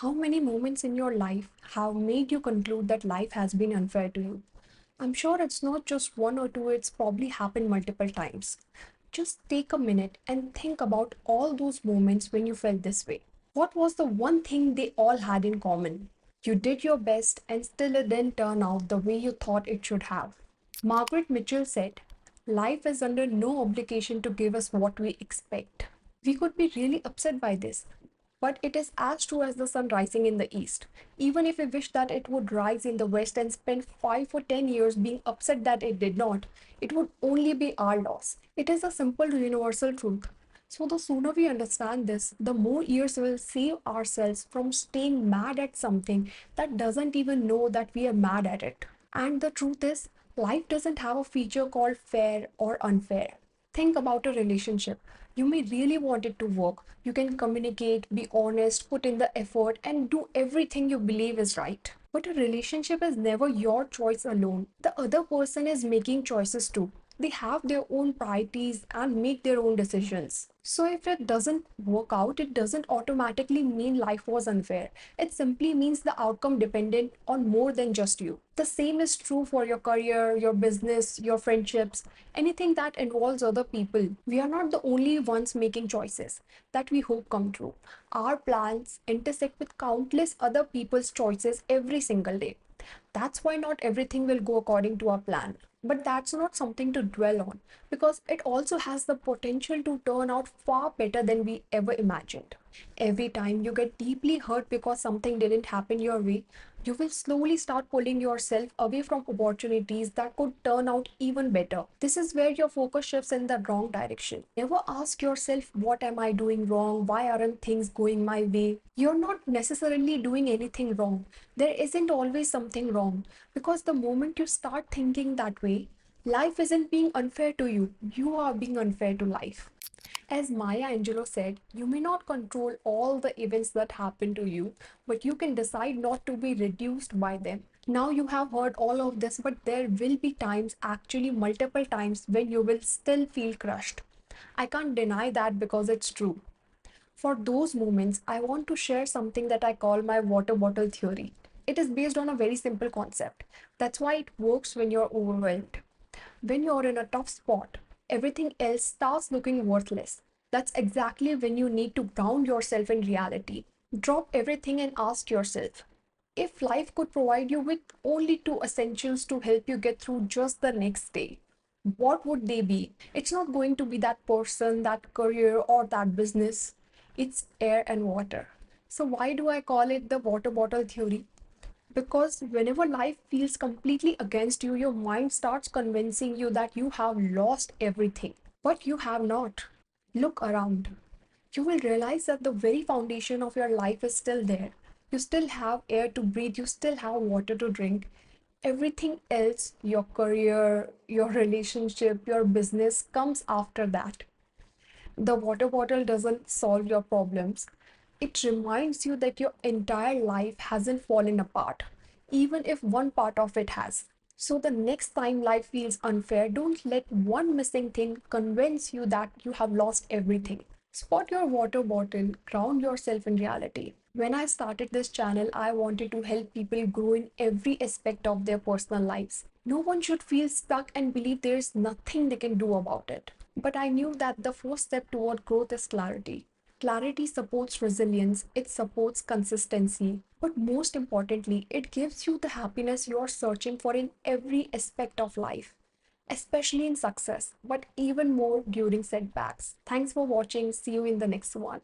How many moments in your life have made you conclude that life has been unfair to you? I'm sure it's not just one or two, it's probably happened multiple times. Just take a minute and think about all those moments when you felt this way. What was the one thing they all had in common? You did your best and still it didn't turn out the way you thought it should have. Margaret Mitchell said, "Life is under no obligation to give us what we expect." We could be really upset by this, but it is as true as the sun rising in the east. Even if we wish that it would rise in the west and spend 5 or 10 years being upset that it did not, it would only be our loss. It is a simple universal truth. So, the sooner we understand this, the more years we'll save ourselves from staying mad at something that doesn't even know that we are mad at it. And the truth is, life doesn't have a feature called fair or unfair. Think about a relationship. You may really want it to work. You can communicate, be honest, put in the effort, and do everything you believe is right. But a relationship is never your choice alone. The other person is making choices too. They have their own priorities and make their own decisions. So if it doesn't work out, it doesn't automatically mean life was unfair. It simply means the outcome depended on more than just you. The same is true for your career, your business, your friendships, anything that involves other people. We are not the only ones making choices that we hope come true. Our plans intersect with countless other people's choices every single day. That's why not everything will go according to our plan. But that's not something to dwell on because it also has the potential to turn out far better than we ever imagined. Every time you get deeply hurt because something didn't happen your way, you will slowly start pulling yourself away from opportunities that could turn out even better. This is where your focus shifts in the wrong direction. Never ask yourself, what am I doing wrong? Why aren't things going my way? You're not necessarily doing anything wrong. There isn't always something wrong because the moment you start thinking that way, life isn't being unfair to you. You are being unfair to life. As Maya Angelou said, you may not control all the events that happen to you, but you can decide not to be reduced by them. Now you have heard all of this, but there will be times, actually multiple times, when you will still feel crushed. I can't deny that because it's true. For those moments, I want to share something that I call my water bottle theory. It is based on a very simple concept. That's why it works when you're overwhelmed. When you're in a tough spot, everything else starts looking worthless. That's exactly when you need to ground yourself in reality. Drop everything and ask yourself, if life could provide you with only two essentials to help you get through just the next day, what would they be? It's not going to be that person, that career, or that business. It's air and water. So, why do I call it the water bottle theory? Because whenever life feels completely against you, your mind starts convincing you that you have lost everything. But you have not. Look around. You will realize that the very foundation of your life is still there. You still have air to breathe, you still have water to drink. Everything else, your career, your relationship, your business, comes after that. The water bottle doesn't solve your problems. It reminds you that your entire life hasn't fallen apart, even if one part of it has. So, the next time life feels unfair, don't let one missing thing convince you that you have lost everything. Spot your water bottle, ground yourself in reality. When I started this channel, I wanted to help people grow in every aspect of their personal lives. No one should feel stuck and believe there's nothing they can do about it. But I knew that the first step toward growth is clarity. Clarity supports resilience, it supports consistency, but most importantly, it gives you the happiness you're searching for in every aspect of life, especially in success, but even more during setbacks. Thanks for watching. See you in the next one.